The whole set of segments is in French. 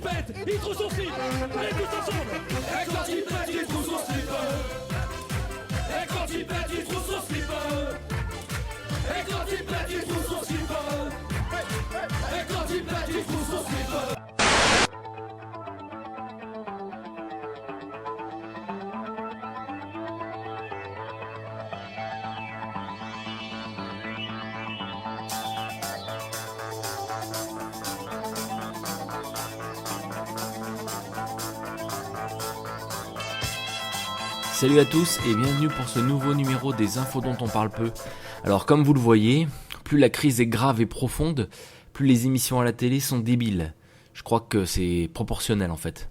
pète, il trouve son slip. Allez, tous ensemble. Et quand il pète, il trouve son slip. Et quand il pète, il trouve son slip. Et quand il pète, il trouve son slip. Et quand il pète, il trouve son slip. Salut à tous et bienvenue pour ce nouveau numéro des infos dont on parle peu. Alors comme vous le voyez, plus la crise est grave et profonde, plus les émissions à la télé sont débiles. Je crois que c'est proportionnel en fait.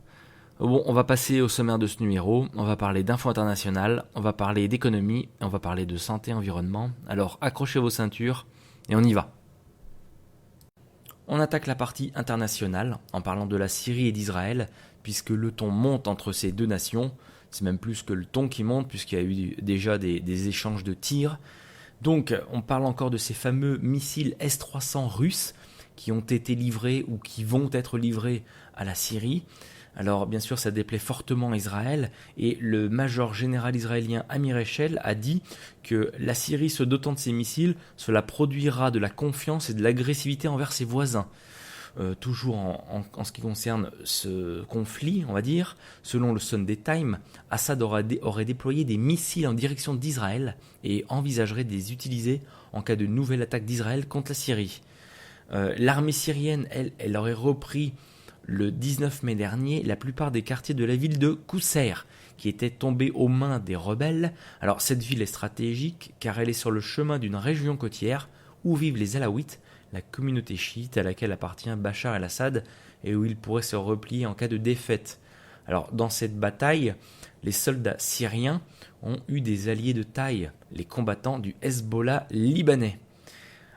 Bon, on va passer au sommaire de ce numéro, on va parler d'infos internationales, on va parler d'économie, et on va parler de santé et environnement. Alors accrochez vos ceintures et on y va. On attaque la partie internationale en parlant de la Syrie et d'Israël, puisque le ton monte entre ces deux nations. C'est même plus que le ton qui monte, puisqu'il y a eu déjà des échanges de tirs. Donc, on parle encore de ces fameux missiles S-300 russes qui ont été livrés ou qui vont être livrés à la Syrie. Alors, bien sûr, ça déplaît fortement Israël. Et le major général israélien Amir Echel a dit que la Syrie, se dotant de ces missiles, cela produira de la confiance et de l'agressivité envers ses voisins. Toujours en ce qui concerne ce conflit, on va dire, selon le Sunday Times, Assad aurait déployé des missiles en direction d'Israël et envisagerait de les utiliser en cas de nouvelle attaque d'Israël contre la Syrie. L'armée syrienne, elle aurait repris le 19 mai dernier la plupart des quartiers de la ville de Qousseir, qui était tombée aux mains des rebelles. Alors cette ville est stratégique car elle est sur le chemin d'une région côtière où vivent les Alaouites, la communauté chiite à laquelle appartient Bachar el-Assad et où il pourrait se replier en cas de défaite. Alors dans cette bataille, les soldats syriens ont eu des alliés de taille, les combattants du Hezbollah libanais.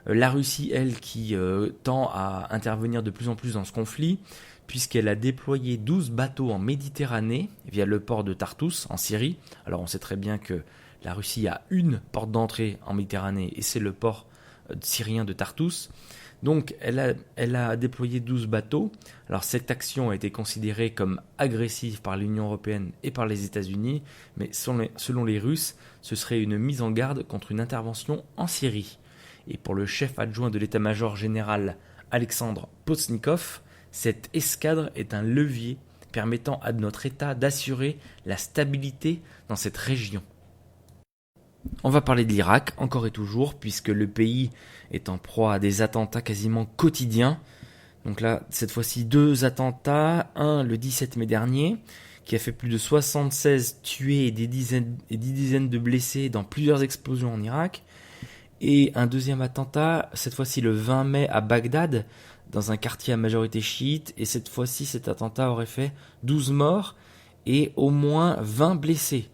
La Russie, elle, qui tend à intervenir de plus en plus dans ce conflit, puisqu'elle a déployé 12 bateaux en Méditerranée via le port de Tartous en Syrie. Alors on sait très bien que la Russie a une porte d'entrée en Méditerranée et c'est le port syrien de Tartous. Donc elle a déployé 12 bateaux. Alors cette action a été considérée comme agressive par l'Union européenne et par les États-Unis, mais selon les Russes, ce serait une mise en garde contre une intervention en Syrie. Et pour le chef adjoint de l'état-major général Alexandre Potsnikov, cette escadre est un levier permettant à notre État d'assurer la stabilité dans cette région. On va parler de l'Irak, encore et toujours, puisque le pays est en proie à des attentats quasiment quotidiens. Donc là, cette fois-ci, 2 attentats. Un, le 17 mai dernier, qui a fait plus de 76 tués et des dizaines de blessés dans plusieurs explosions en Irak. Et un deuxième attentat, cette fois-ci le 20 mai à Bagdad, dans un quartier à majorité chiite. Et cette fois-ci, cet attentat aurait fait 12 morts et au moins 20 blessés.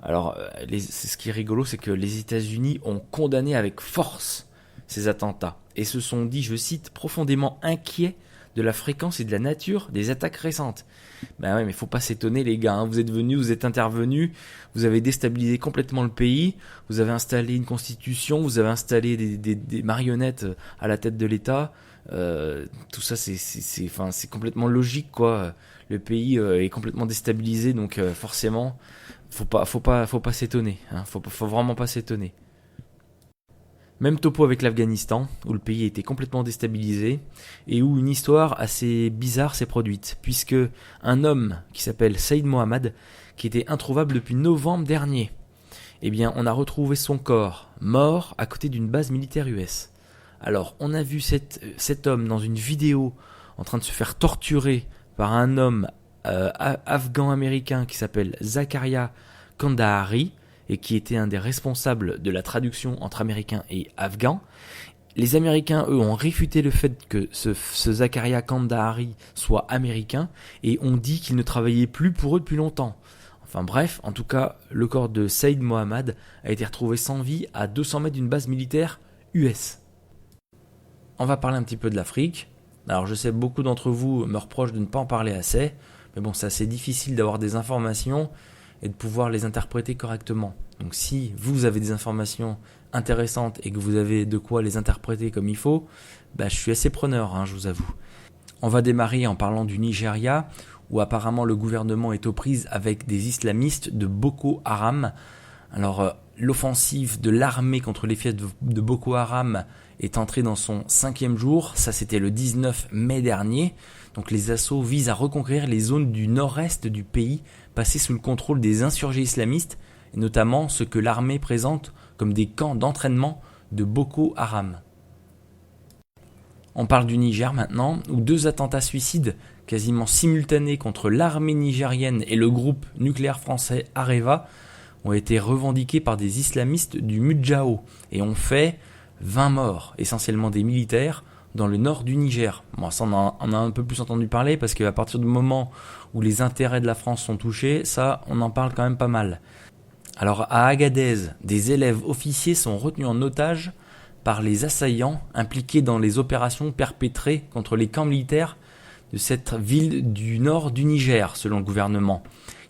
Alors, ce qui est rigolo, c'est que les États-Unis ont condamné avec force ces attentats et se sont dit, je cite, profondément inquiets de la fréquence et de la nature des attaques récentes. Ben ouais, mais faut pas s'étonner les gars, hein. Vous êtes venus, vous êtes intervenus, vous avez déstabilisé complètement le pays, vous avez installé une constitution, vous avez installé des marionnettes à la tête de l'État. Tout ça, c'est complètement logique, quoi. Le pays est complètement déstabilisé, donc forcément, faut pas s'étonner, hein. Faut vraiment pas s'étonner. Même topo avec l'Afghanistan, où le pays était complètement déstabilisé, et où une histoire assez bizarre s'est produite, puisque un homme qui s'appelle Saïd Mohammad, qui était introuvable depuis novembre dernier, eh bien, on a retrouvé son corps, mort, à côté d'une base militaire US. Alors, on a vu cet homme dans une vidéo, en train de se faire torturer par un homme afghan-américain qui s'appelle Zakaria Kandahari, et qui était un des responsables de la traduction entre américains et afghans. Les Américains, eux, ont réfuté le fait que ce Zakaria Kandahari soit américain, et ont dit qu'il ne travaillait plus pour eux depuis longtemps. Enfin bref, en tout cas, le corps de Saïd Mohammad a été retrouvé sans vie à 200 mètres d'une base militaire US. On va parler un petit peu de l'Afrique. Alors je sais, beaucoup d'entre vous me reprochent de ne pas en parler assez, mais bon, c'est assez difficile d'avoir des informations et de pouvoir les interpréter correctement. Donc si vous avez des informations intéressantes et que vous avez de quoi les interpréter comme il faut, je suis assez preneur, je vous avoue. On va démarrer en parlant du Nigeria, où apparemment le gouvernement est aux prises avec des islamistes de Boko Haram. Alors, l'offensive de l'armée contre les fiefs de Boko Haram est entrée dans son 5e jour. Ça, c'était le 19 mai dernier. Donc, les assauts visent à reconquérir les zones du nord-est du pays, passées sous le contrôle des insurgés islamistes, et notamment ce que l'armée présente comme des camps d'entraînement de Boko Haram. On parle du Niger maintenant, où 2 attentats suicides quasiment simultanés contre l'armée nigérienne et le groupe nucléaire français Areva ont été revendiqués par des islamistes du Mudjao et ont fait 20 morts, essentiellement des militaires, dans le nord du Niger. Bon, ça on a un peu plus entendu parler parce qu'à partir du moment où les intérêts de la France sont touchés, ça on en parle quand même pas mal. Alors à Agadez, des élèves officiers sont retenus en otage par les assaillants impliqués dans les opérations perpétrées contre les camps militaires de cette ville du nord du Niger, selon le gouvernement.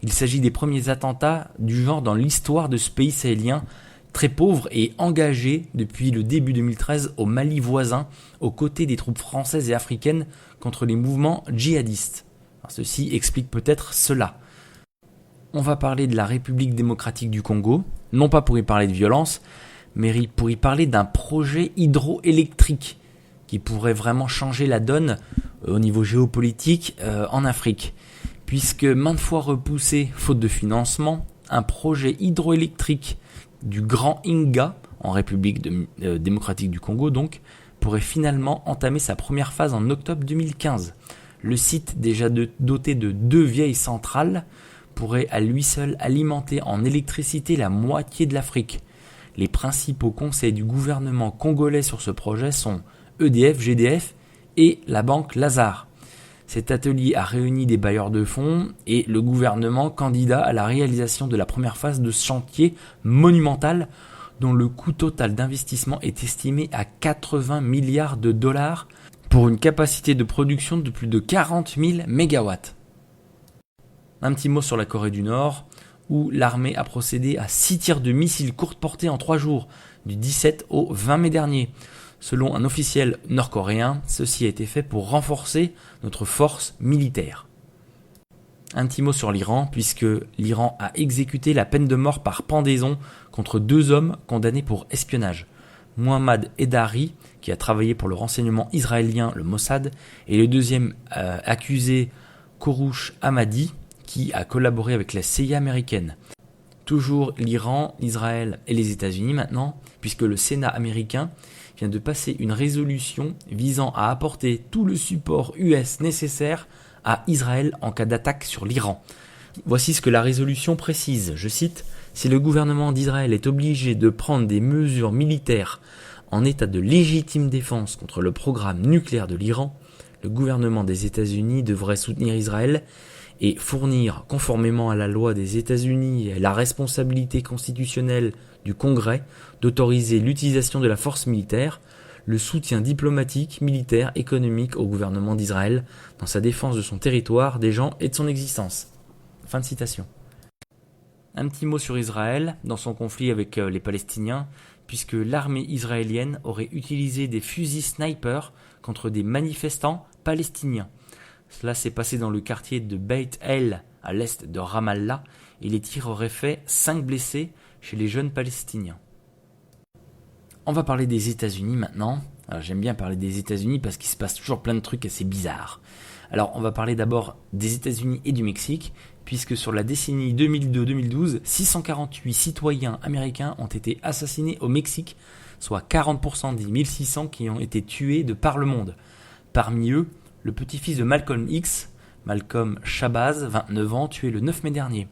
Il s'agit des premiers attentats du genre dans l'histoire de ce pays sahélien, très pauvre et engagé depuis le début 2013 au Mali voisin, aux côtés des troupes françaises et africaines contre les mouvements djihadistes. Alors, ceci explique peut-être cela. On va parler de la République démocratique du Congo, non pas pour y parler de violence, mais pour y parler d'un projet hydroélectrique qui pourrait vraiment changer la donne au niveau géopolitique en Afrique. Puisque maintes fois repoussé faute de financement, un projet hydroélectrique du Grand Inga, en République démocratique du Congo donc, pourrait finalement entamer sa première phase en octobre 2015. Le site, déjà doté de 2 vieilles centrales, pourrait à lui seul alimenter en électricité la moitié de l'Afrique. Les principaux conseils du gouvernement congolais sur ce projet sont EDF, GDF et la banque Lazare. Cet atelier a réuni des bailleurs de fonds et le gouvernement candidat à la réalisation de la première phase de ce chantier monumental dont le coût total d'investissement est estimé à 80 milliards de dollars pour une capacité de production de plus de 40 000 mégawatts. Un petit mot sur la Corée du Nord, où l'armée a procédé à 6 tirs de missiles courte portée en 3 jours, du 17 au 20 mai dernier. Selon un officiel nord-coréen, ceci a été fait pour renforcer notre force militaire. Un petit mot sur l'Iran, puisque l'Iran a exécuté la peine de mort par pendaison contre 2 hommes condamnés pour espionnage. Mohammad Edari, qui a travaillé pour le renseignement israélien, le Mossad, et le deuxième accusé, Kourouch Hamadi, qui a collaboré avec la CIA américaine. Toujours l'Iran, Israël et les États-Unis maintenant, puisque le Sénat américain vient de passer une résolution visant à apporter tout le support US nécessaire à Israël en cas d'attaque sur l'Iran. Voici ce que la résolution précise, je cite, « Si le gouvernement d'Israël est obligé de prendre des mesures militaires en état de légitime défense contre le programme nucléaire de l'Iran, le gouvernement des États-Unis devrait soutenir Israël et fournir, conformément à la loi des États-Unis et à la responsabilité constitutionnelle du Congrès, d'autoriser l'utilisation de la force militaire, le soutien diplomatique, militaire, économique au gouvernement d'Israël dans sa défense de son territoire, des gens et de son existence. » Fin de citation. Un petit mot sur Israël, dans son conflit avec les Palestiniens, puisque l'armée israélienne aurait utilisé des fusils snipers contre des manifestants palestiniens. Cela s'est passé dans le quartier de Beit El, à l'est de Ramallah, et les tirs auraient fait 5 blessés chez les jeunes Palestiniens. On va parler des États-Unis maintenant. Alors, j'aime bien parler des États-Unis parce qu'il se passe toujours plein de trucs assez bizarres. Alors, on va parler d'abord des États-Unis et du Mexique, puisque sur la décennie 2002-2012, 648 citoyens américains ont été assassinés au Mexique, soit 40% des 1600 qui ont été tués de par le monde. Parmi eux, le petit-fils de Malcolm X, Malcolm Shabazz, 29 ans, tué le 9 mai dernier.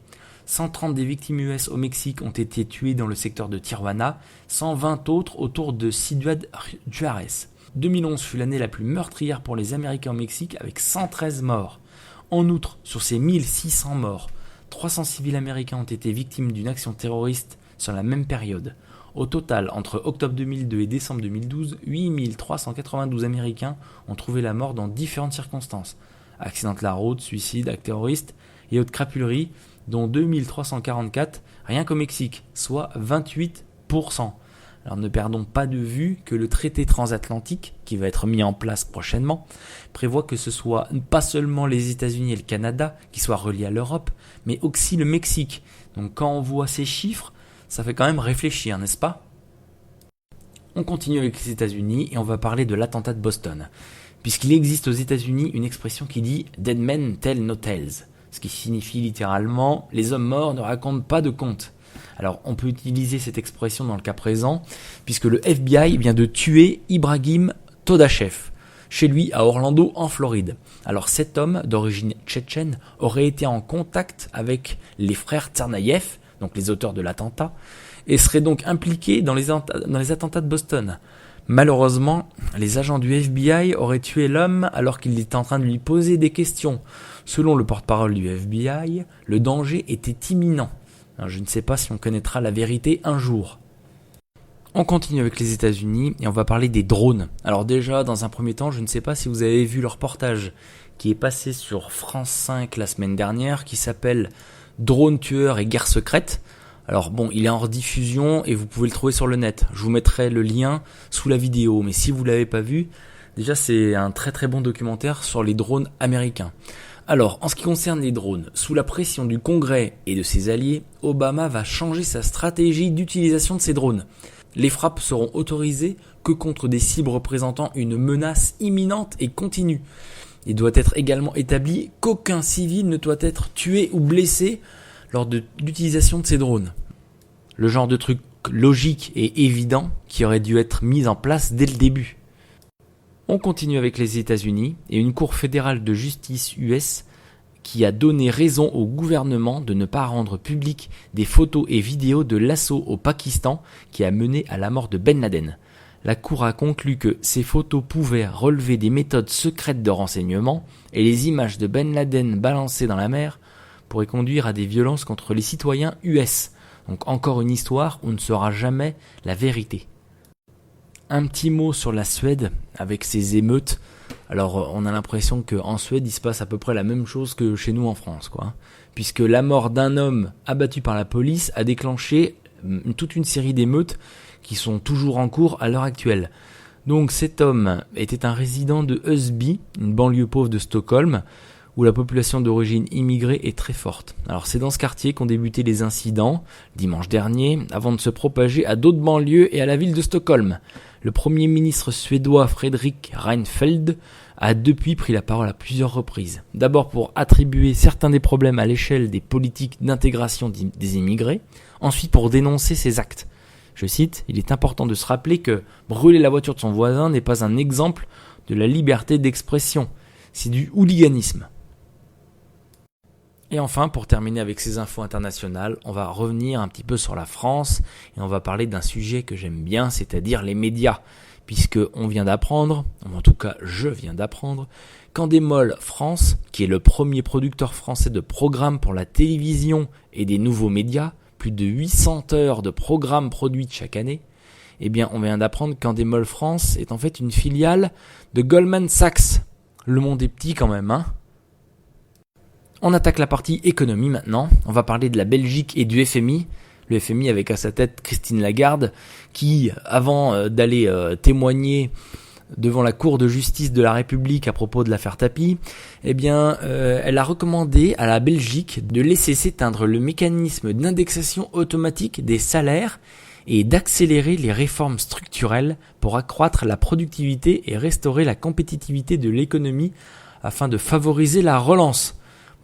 130 des victimes US au Mexique ont été tuées dans le secteur de Tijuana, 120 autres autour de Ciudad Juárez. 2011 fut l'année la plus meurtrière pour les Américains au Mexique avec 113 morts. En outre, sur ces 1600 morts, 300 civils américains ont été victimes d'une action terroriste sur la même période. Au total, entre octobre 2002 et décembre 2012, 8392 Américains ont trouvé la mort dans différentes circonstances. Accident de la route, suicide, acte terroriste et autres crapuleries, dont 2344 rien qu'au Mexique, soit 28%. Alors ne perdons pas de vue que le traité transatlantique, qui va être mis en place prochainement, prévoit que ce soit pas seulement les États-Unis et le Canada qui soient reliés à l'Europe, mais aussi le Mexique. Donc quand on voit ces chiffres, ça fait quand même réfléchir, n'est-ce pas ? On continue avec les États-Unis et on va parler de l'attentat de Boston. Puisqu'il existe aux États-Unis une expression qui dit « Dead men tell no tales », ce qui signifie littéralement « Les hommes morts ne racontent pas de contes ». Alors on peut utiliser cette expression dans le cas présent, puisque le FBI vient de tuer Ibrahim Todachev, chez lui à Orlando en Floride. Alors cet homme d'origine tchétchène aurait été en contact avec les frères Tsarnaev, donc les auteurs de l'attentat, et serait donc impliqué dans les attentats de Boston. Malheureusement, les agents du FBI auraient tué l'homme alors qu'il était en train de lui poser des questions. Selon le porte-parole du FBI, le danger était imminent. Alors, je ne sais pas si on connaîtra la vérité un jour. On continue avec les États-Unis et on va parler des drones. Alors déjà, dans un premier temps, je ne sais pas si vous avez vu le reportage qui est passé sur France 5 la semaine dernière, qui s'appelle « Drones tueurs et guerre secrète ». Alors bon, il est en rediffusion et vous pouvez le trouver sur le net. Je vous mettrai le lien sous la vidéo, mais si vous ne l'avez pas vu, déjà c'est un très très bon documentaire sur les drones américains. Alors, en ce qui concerne les drones, sous la pression du Congrès et de ses alliés, Obama va changer sa stratégie d'utilisation de ces drones. Les frappes seront autorisées que contre des cibles représentant une menace imminente et continue. Il doit être également établi qu'aucun civil ne doit être tué ou blessé lors de l'utilisation de ces drones. Le genre de truc logique et évident qui aurait dû être mis en place dès le début. On continue avec les États-Unis et une cour fédérale de justice US qui a donné raison au gouvernement de ne pas rendre public des photos et vidéos de l'assaut au Pakistan qui a mené à la mort de Ben Laden. La cour a conclu que ces photos pouvaient relever des méthodes secrètes de renseignement et les images de Ben Laden balancées dans la mer pourrait conduire à des violences contre les citoyens US. Donc encore une histoire où on ne saura jamais la vérité. Un petit mot sur la Suède avec ses émeutes. Alors on a l'impression qu'en Suède il se passe à peu près la même chose que chez nous en France, quoi. Puisque la mort d'un homme abattu par la police a déclenché toute une série d'émeutes qui sont toujours en cours à l'heure actuelle. Donc cet homme était un résident de Husby, une banlieue pauvre de Stockholm, où la population d'origine immigrée est très forte. Alors c'est dans ce quartier qu'ont débuté les incidents, dimanche dernier, avant de se propager à d'autres banlieues et à la ville de Stockholm. Le Premier ministre suédois Fredrik Reinfeldt a depuis pris la parole à plusieurs reprises. D'abord pour attribuer certains des problèmes à l'échelle des politiques d'intégration des immigrés, ensuite pour dénoncer ces actes. Je cite, « Il est important de se rappeler que brûler la voiture de son voisin n'est pas un exemple de la liberté d'expression, c'est du hooliganisme. » Et enfin, pour terminer avec ces infos internationales, on va revenir un petit peu sur la France et on va parler d'un sujet que j'aime bien, c'est-à-dire les médias. Puisque on vient d'apprendre, ou en tout cas je viens d'apprendre, qu'Endemol France, qui est le premier producteur français de programmes pour la télévision et des nouveaux médias, plus de 800 heures de programmes produits chaque année, eh bien on vient d'apprendre qu'Endemol France est en fait une filiale de Goldman Sachs. Le monde est petit quand même, hein. On attaque la partie économie maintenant. On va parler de la Belgique et du FMI. Le FMI avec à sa tête Christine Lagarde qui, avant d'aller témoigner devant la Cour de justice de la République à propos de l'affaire Tapie, eh bien, elle a recommandé à la Belgique de laisser s'éteindre le mécanisme d'indexation automatique des salaires et d'accélérer les réformes structurelles pour accroître la productivité et restaurer la compétitivité de l'économie afin de favoriser la relance.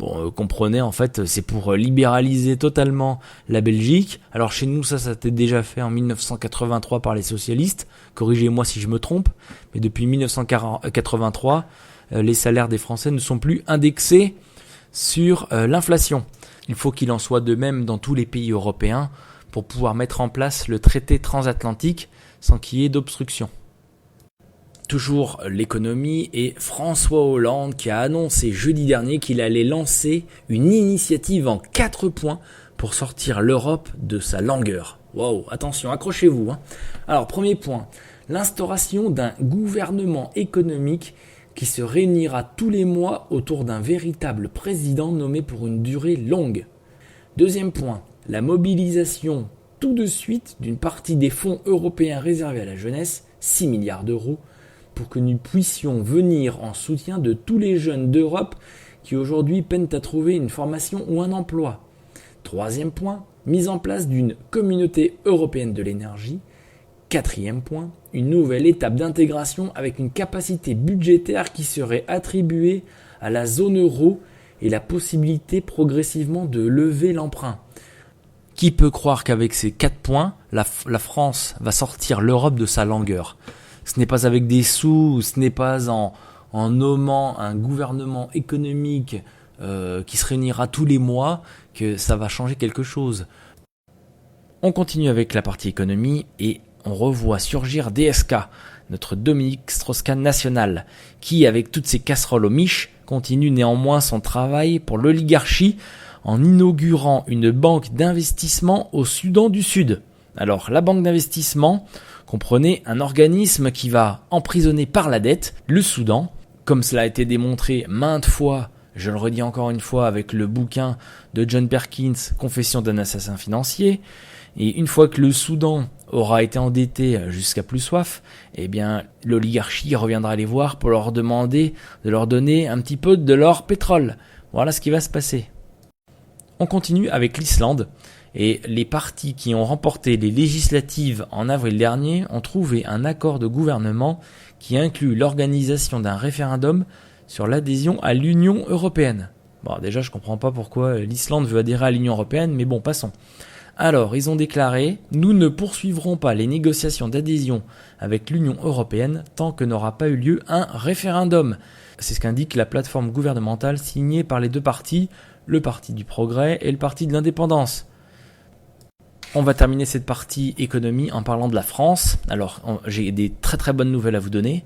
Bon, comprenez, en fait, c'est pour libéraliser totalement la Belgique. Alors chez nous, ça a été déjà fait en 1983 par les socialistes. Corrigez-moi si je me trompe. Mais depuis 1983, les salaires des Français ne sont plus indexés sur l'inflation. Il faut qu'il en soit de même dans tous les pays européens pour pouvoir mettre en place le traité transatlantique sans qu'il y ait d'obstruction. Toujours l'économie et François Hollande qui a annoncé jeudi dernier qu'il allait lancer une initiative en 4 points pour sortir l'Europe de sa langueur. Wow, attention, accrochez-vous. Alors, premier point, l'instauration d'un gouvernement économique qui se réunira tous les mois autour d'un véritable président nommé pour une durée longue. Deuxième point, la mobilisation tout de suite d'une partie des fonds européens réservés à la jeunesse, 6 milliards d'euros, pour que nous puissions venir en soutien de tous les jeunes d'Europe qui aujourd'hui peinent à trouver une formation ou un emploi. Troisième point, mise en place d'une communauté européenne de l'énergie. Quatrième point, une nouvelle étape d'intégration avec une capacité budgétaire qui serait attribuée à la zone euro et la possibilité progressivement de lever l'emprunt. Qui peut croire qu'avec ces 4 points, la France va sortir l'Europe de sa langueur ? Ce n'est pas avec des sous, ce n'est pas en nommant un gouvernement économique qui se réunira tous les mois que ça va changer quelque chose. On continue avec la partie économie et on revoit surgir DSK, notre Dominique Strauss-Kahn national, qui, avec toutes ses casseroles aux miches, continue néanmoins son travail pour l'oligarchie en inaugurant une banque d'investissement au Soudan du Sud. Alors, la banque d'investissement comprenait un organisme qui va emprisonner par la dette le Soudan, comme cela a été démontré maintes fois, je le redis encore une fois avec le bouquin de John Perkins, Confession d'un assassin financier. Et une fois que le Soudan aura été endetté jusqu'à plus soif, eh bien l'oligarchie reviendra les voir pour leur demander de leur donner un petit peu de leur pétrole. Voilà ce qui va se passer. On continue avec l'Islande. Et les partis qui ont remporté les législatives en avril dernier ont trouvé un accord de gouvernement qui inclut l'organisation d'un référendum sur l'adhésion à l'Union européenne. Bon, déjà, je comprends pas pourquoi l'Islande veut adhérer à l'Union européenne, mais bon, passons. Alors, ils ont déclaré « Nous ne poursuivrons pas les négociations d'adhésion avec l'Union européenne tant que n'aura pas eu lieu un référendum ». C'est ce qu'indique la plateforme gouvernementale signée par les deux partis, le Parti du Progrès et le Parti de l'Indépendance. On va terminer cette partie économie en parlant de la France. Alors, j'ai des très très bonnes nouvelles à vous donner.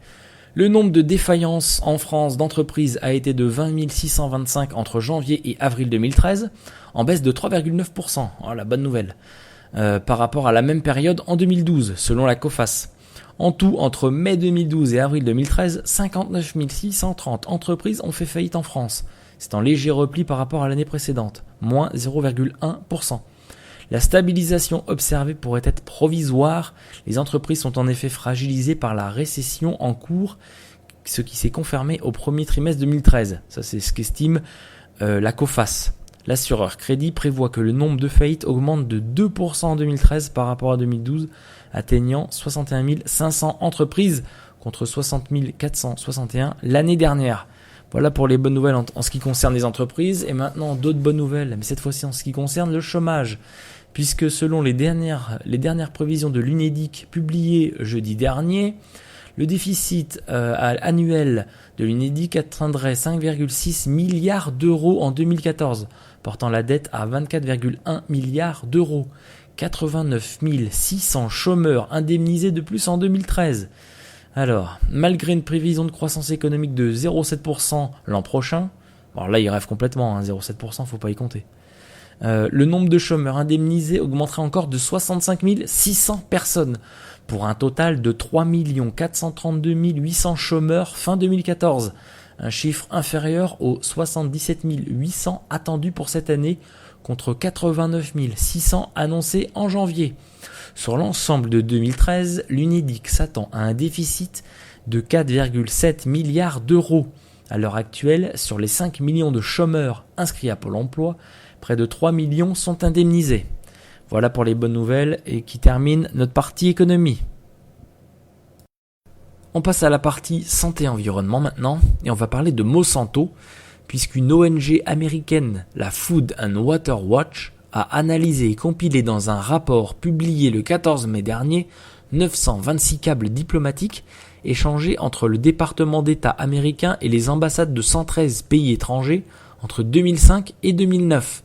Le nombre de défaillances en France d'entreprises a été de 20 625 entre janvier et avril 2013, en baisse de 3,9%. Oh, la bonne nouvelle. Par rapport à la même période en 2012, selon la COFAS. En tout, entre mai 2012 et avril 2013, 59 630 entreprises ont fait faillite en France. C'est en léger repli par rapport à l'année précédente, moins 0,1%. La stabilisation observée pourrait être provisoire. Les entreprises sont en effet fragilisées par la récession en cours, ce qui s'est confirmé au premier trimestre 2013. Ça, c'est ce qu'estime la COFAS. L'assureur Crédit prévoit que le nombre de faillites augmente de 2% en 2013 par rapport à 2012, atteignant 61 500 entreprises contre 60 461 l'année dernière. Voilà pour les bonnes nouvelles en ce qui concerne les entreprises. Et maintenant, d'autres bonnes nouvelles, mais cette fois-ci en ce qui concerne le chômage. Puisque selon les dernières prévisions de l'Unédic publiées jeudi dernier, le déficit annuel de l'Unédic atteindrait 5,6 milliards d'euros en 2014, portant la dette à 24,1 milliards d'euros. 89 600 chômeurs indemnisés de plus en 2013. Alors, malgré une prévision de croissance économique de 0,7% l'an prochain, alors là il rêve complètement, 0,7%, faut pas y compter. Le nombre de chômeurs indemnisés augmenterait encore de 65 600 personnes, pour un total de 3 432 800 chômeurs fin 2014, un chiffre inférieur aux 77 800 attendus pour cette année, contre 89 600 annoncés en janvier. Sur l'ensemble de 2013, l'Unédic s'attend à un déficit de 4,7 milliards d'euros. À l'heure actuelle, sur les 5 millions de chômeurs inscrits à Pôle emploi, près de 3 millions sont indemnisés. Voilà pour les bonnes nouvelles et qui termine notre partie économie. On passe à la partie santé et environnement maintenant et on va parler de Monsanto puisqu'une ONG américaine, la Food and Water Watch, a analysé et compilé dans un rapport publié le 14 mai dernier 926 câbles diplomatiques échangés entre le département d'État américain et les ambassades de 113 pays étrangers entre 2005 et 2009.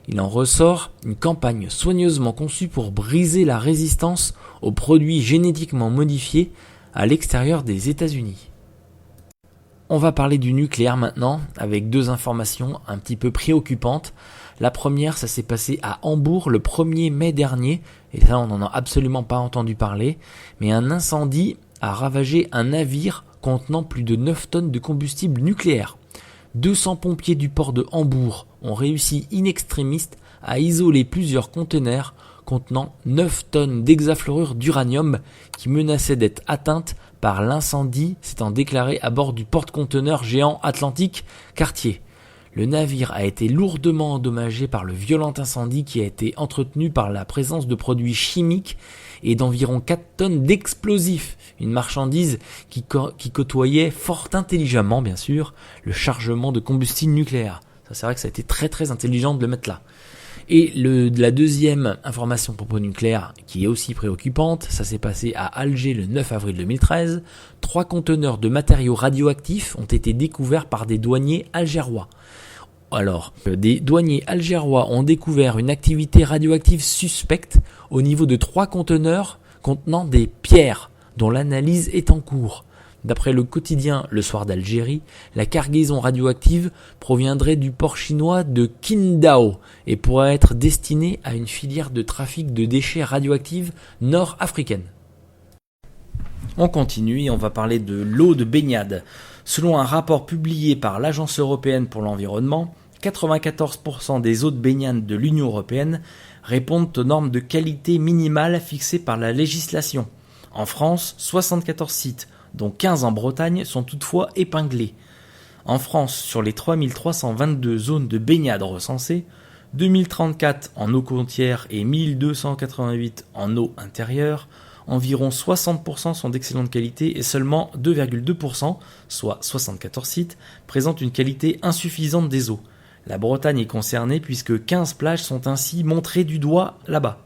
Il en ressort une campagne soigneusement conçue pour briser la résistance aux produits génétiquement modifiés à l'extérieur des États-Unis. On va parler du nucléaire maintenant, avec deux informations un petit peu préoccupantes. La première, ça s'est passé à Hambourg le 1er mai dernier, et ça on n'en a absolument pas entendu parler, mais un incendie a ravagé un navire contenant plus de 9 tonnes de combustible nucléaire. 200 pompiers du port de Hambourg ont réussi in extremis à isoler plusieurs conteneurs contenant 9 tonnes d'hexafluorure d'uranium qui menaçaient d'être atteintes par l'incendie s'étant déclaré à bord du porte-conteneurs géant Atlantique Cartier. Le navire a été lourdement endommagé par le violent incendie qui a été entretenu par la présence de produits chimiques et d'environ 4 tonnes d'explosifs, une marchandise qui côtoyait fort intelligemment, bien sûr, le chargement de combustible nucléaire. Ça, c'est vrai que ça a été très très intelligent de le mettre là. Et la deuxième information à propos nucléaire qui est aussi préoccupante, ça s'est passé à Alger le 9 avril 2013. 3 conteneurs de matériaux radioactifs ont été découverts par des douaniers algérois. Alors, des douaniers algérois ont découvert une activité radioactive suspecte au niveau de 3 conteneurs contenant des pierres dont l'analyse est en cours. D'après le quotidien Le Soir d'Algérie, la cargaison radioactive proviendrait du port chinois de Qingdao et pourrait être destinée à une filière de trafic de déchets radioactifs nord-africaine. On continue et on va parler de l'eau de baignade. Selon un rapport publié par l'Agence européenne pour l'environnement, 94% des eaux de baignade de l'Union européenne répondent aux normes de qualité minimale fixées par la législation. En France, 74 sites, dont 15 en Bretagne, sont toutefois épinglés. En France, sur les 3322 zones de baignade recensées, 2034 en eau côtière et 1288 en eau intérieure, environ 60% sont d'excellente qualité et seulement 2,2%, soit 74 sites, présentent une qualité insuffisante des eaux. La Bretagne est concernée puisque 15 plages sont ainsi montrées du doigt là-bas.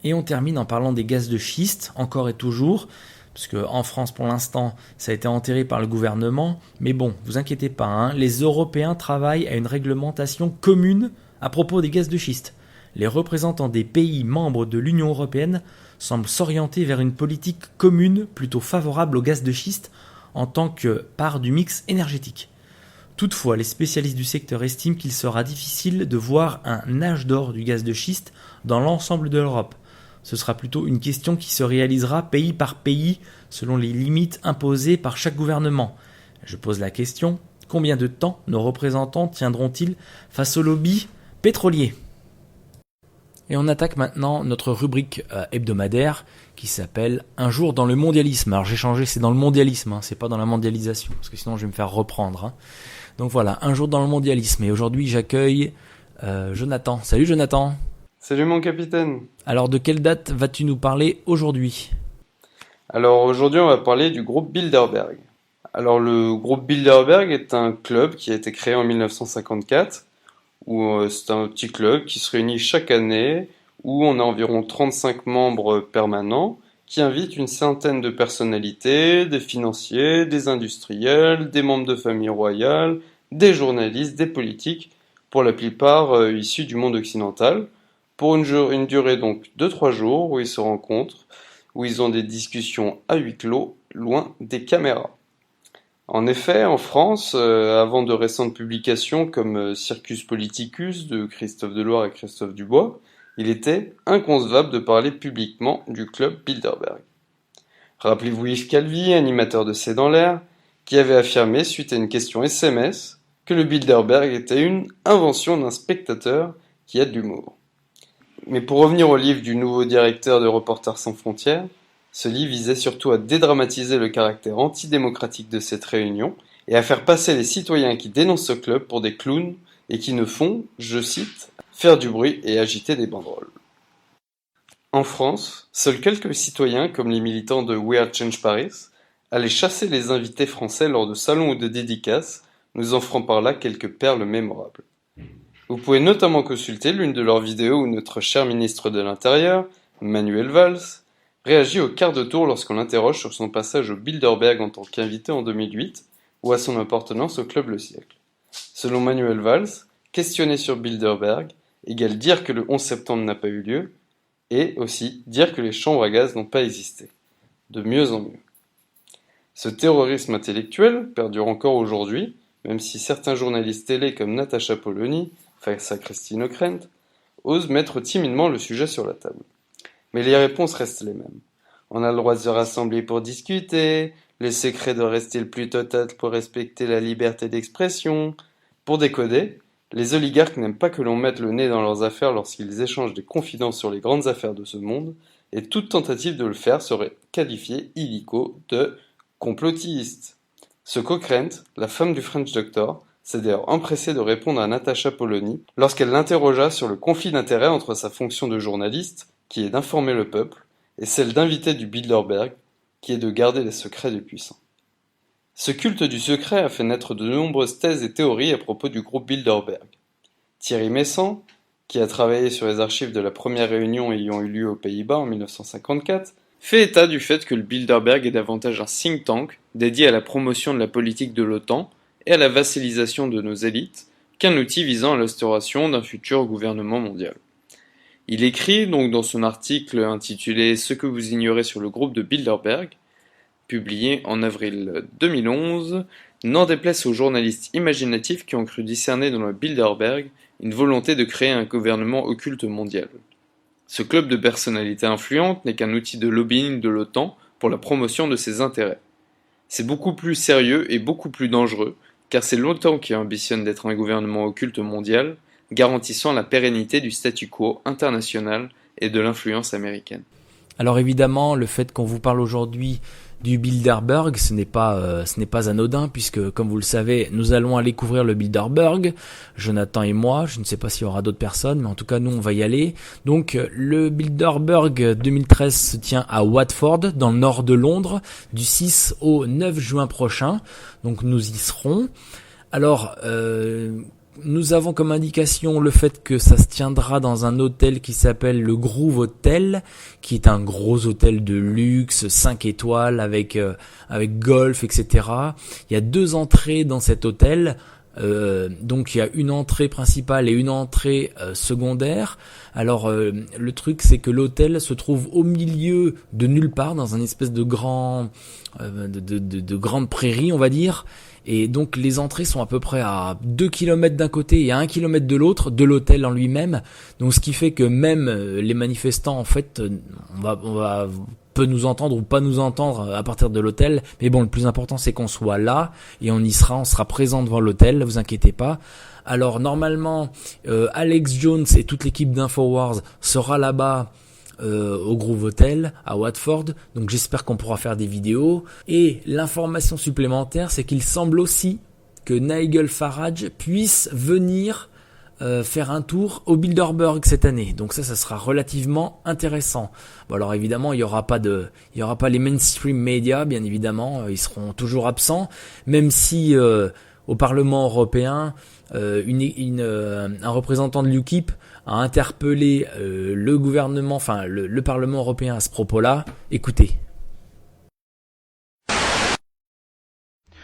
Et on termine en parlant des gaz de schiste, encore et toujours, parce qu'en France pour l'instant ça a été enterré par le gouvernement, mais bon, vous inquiétez pas, les Européens travaillent à une réglementation commune à propos des gaz de schiste. Les représentants des pays membres de l'Union européenne semblent s'orienter vers une politique commune plutôt favorable au gaz de schiste en tant que part du mix énergétique. Toutefois, les spécialistes du secteur estiment qu'il sera difficile de voir un âge d'or du gaz de schiste dans l'ensemble de l'Europe. Ce sera plutôt une question qui se réalisera pays par pays selon les limites imposées par chaque gouvernement. Je pose la question, combien de temps nos représentants tiendront-ils face au lobby pétrolier ? Et on attaque maintenant notre rubrique hebdomadaire qui s'appelle Un jour dans le mondialisme. Alors j'ai changé, c'est dans le mondialisme, c'est pas dans la mondialisation, parce que sinon je vais me faire reprendre. Donc voilà, Un jour dans le mondialisme. Et aujourd'hui j'accueille Jonathan. Salut Jonathan. Salut mon capitaine. Alors de quelle date vas-tu nous parler aujourd'hui ? Alors aujourd'hui on va parler du groupe Bilderberg. Alors le groupe Bilderberg est un club qui a été créé en 1954 où c'est un petit club qui se réunit chaque année où on a environ 35 membres permanents qui invitent une centaine de personnalités, des financiers, des industriels, des membres de famille royale, des journalistes, des politiques, pour la plupart issus du monde occidental, pour une durée donc de 3 jours où ils se rencontrent, où ils ont des discussions à huis clos, loin des caméras. En effet, en France, avant de récentes publications comme Circus Politicus de Christophe Deloire et Christophe Dubois, il était inconcevable de parler publiquement du club Bilderberg. Rappelez-vous Yves Calvi, animateur de C'est dans l'air, qui avait affirmé, suite à une question SMS, que le Bilderberg était une invention d'un spectateur qui a de l'humour. Mais pour revenir au livre du nouveau directeur de Reporters sans frontières, ce livre visait surtout à dédramatiser le caractère antidémocratique de cette réunion et à faire passer les citoyens qui dénoncent ce club pour des clowns et qui ne font, je cite, faire du bruit et agiter des banderoles. En France, seuls quelques citoyens, comme les militants de We Are Change Paris, allaient chasser les invités français lors de salons ou de dédicaces, nous offrant par là quelques perles mémorables. Vous pouvez notamment consulter l'une de leurs vidéos où notre cher ministre de l'Intérieur, Manuel Valls, réagit au quart de tour lorsqu'on l'interroge sur son passage au Bilderberg en tant qu'invité en 2008 ou à son appartenance au Club Le Siècle. Selon Manuel Valls, questionner sur Bilderberg égale dire que le 11 septembre n'a pas eu lieu et aussi dire que les chambres à gaz n'ont pas existé. De mieux en mieux. Ce terrorisme intellectuel perdure encore aujourd'hui, même si certains journalistes télé comme Natacha Polony, face à Christine Ockrent, osent mettre timidement le sujet sur la table. Mais les réponses restent les mêmes. On a le droit de se rassembler pour discuter, le secret doit rester le plus total pour respecter la liberté d'expression. Pour décoder, Les oligarques n'aiment pas que l'on mette le nez dans leurs affaires lorsqu'ils échangent des confidences sur les grandes affaires de ce monde, et toute tentative de le faire serait qualifiée illico de complotiste. Ce Cochrane, la femme du French Doctor, s'est d'ailleurs empressée de répondre à Natasha Polony lorsqu'elle l'interrogea sur le conflit d'intérêts entre sa fonction de journaliste, qui est d'informer le peuple, et celle d'invité du Bilderberg, qui est de garder les secrets du puissant. Ce culte du secret a fait naître de nombreuses thèses et théories à propos du groupe Bilderberg. Thierry Meyssan, qui a travaillé sur les archives de la première réunion ayant eu lieu aux Pays-Bas en 1954, fait état du fait que le Bilderberg est davantage un think tank dédié à la promotion de la politique de l'OTAN et à la vassalisation de nos élites qu'un outil visant à l'instauration d'un futur gouvernement mondial. Il écrit donc dans son article intitulé « Ce que vous ignorez sur le groupe de Bilderberg », publié en avril 2011, n'en déplaise aux journalistes imaginatifs qui ont cru discerner dans le Bilderberg une volonté de créer un gouvernement occulte mondial. Ce club de personnalités influentes n'est qu'un outil de lobbying de l'OTAN pour la promotion de ses intérêts. C'est beaucoup plus sérieux et beaucoup plus dangereux, car c'est l'OTAN qui ambitionne d'être un gouvernement occulte mondial, garantissant la pérennité du statu quo international et de l'influence américaine. Alors évidemment, le fait qu'on vous parle aujourd'hui du Bilderberg, ce n'est pas anodin, puisque comme vous le savez, nous allons aller couvrir le Bilderberg, Jonathan et moi. Je ne sais pas s'il y aura d'autres personnes, mais en tout cas nous on va y aller. Donc le Bilderberg 2013 se tient à Watford, dans le nord de Londres, du 6 au 9 juin prochain. Donc nous y serons. Alors nous avons comme indication le fait que ça se tiendra dans un hôtel qui s'appelle le Groove Hotel, qui est un gros hôtel de luxe, 5 étoiles avec golf, etc. Il y a 2 entrées dans cet hôtel. Donc il y a une entrée principale et une entrée secondaire. Alors le truc c'est que l'hôtel se trouve au milieu de nulle part, dans une espèce de grande prairie, on va dire. Et donc les entrées sont à peu près à 2 km d'un côté et à 1 km de l'autre de l'hôtel en lui-même. Donc ce qui fait que même les manifestants, en fait, peut nous entendre ou pas nous entendre à partir de l'hôtel. Mais bon, le plus important c'est qu'on soit là et on sera présent devant l'hôtel, vous inquiétez pas. Alors normalement, Alex Jones et toute l'équipe d'Infowars sera là-bas au Groove Hotel à Watford, donc j'espère qu'on pourra faire des vidéos. Et l'information supplémentaire, c'est qu'il semble aussi que Nigel Farage puisse venir faire un tour au Bilderberg cette année, donc ça sera relativement intéressant. Bon, alors évidemment il y aura pas les mainstream médias, bien évidemment, ils seront toujours absents, même si au Parlement européen un représentant de l'UKIP a interpellé le gouvernement, enfin le Parlement européen à ce propos-là. Écoutez.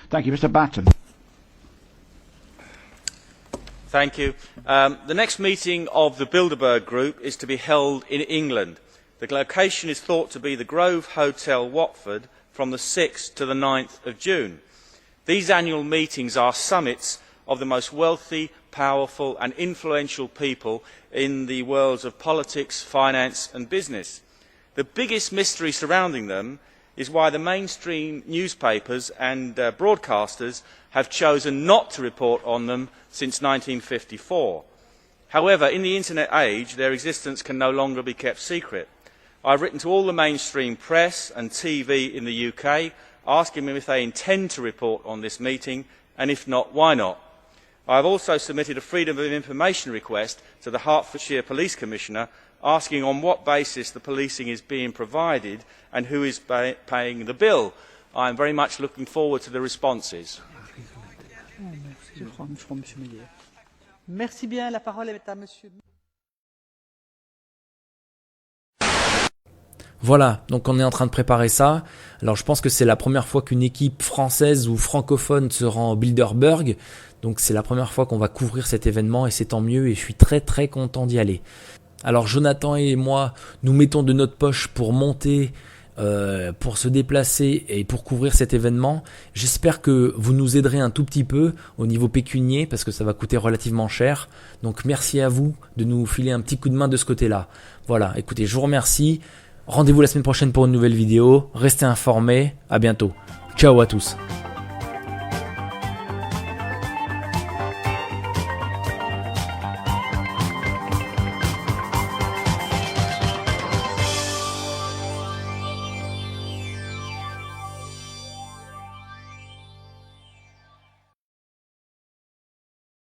Thank you, Mr. Batten. Thank you. The next meeting of the Bilderberg Group is to be held in England. The location is thought to be the Grove Hotel, Watford, from the 6th to the 9th of June. These annual meetings are summits of the most wealthy, powerful and influential people in the worlds of politics, finance and business. The biggest mystery surrounding them is why the mainstream newspapers and broadcasters have chosen not to report on them since 1954. However, in the internet age, their existence can no longer be kept secret. I have written to all the mainstream press and TV in the UK asking them if they intend to report on this meeting, and if not, why not. I have also submitted a Freedom of Information request to the Hertfordshire Police Commissioner asking on what basis the policing is being provided and who is paying the bill. I am very much looking forward to the responses. Merci bien, la parole est à monsieur. Voilà, donc on est en train de préparer ça. Alors je pense que c'est la première fois qu'une équipe française ou francophone se rend au Bilderberg. Donc c'est la première fois qu'on va couvrir cet événement et c'est tant mieux et je suis très très content d'y aller. Alors Jonathan et moi, nous mettons de notre poche pour monter, pour se déplacer et pour couvrir cet événement. J'espère que vous nous aiderez un tout petit peu au niveau pécunier parce que ça va coûter relativement cher. Donc merci à vous de nous filer un petit coup de main de ce côté-là. Voilà, écoutez, je vous remercie. Rendez-vous la semaine prochaine pour une nouvelle vidéo. Restez informés. À bientôt. Ciao à tous.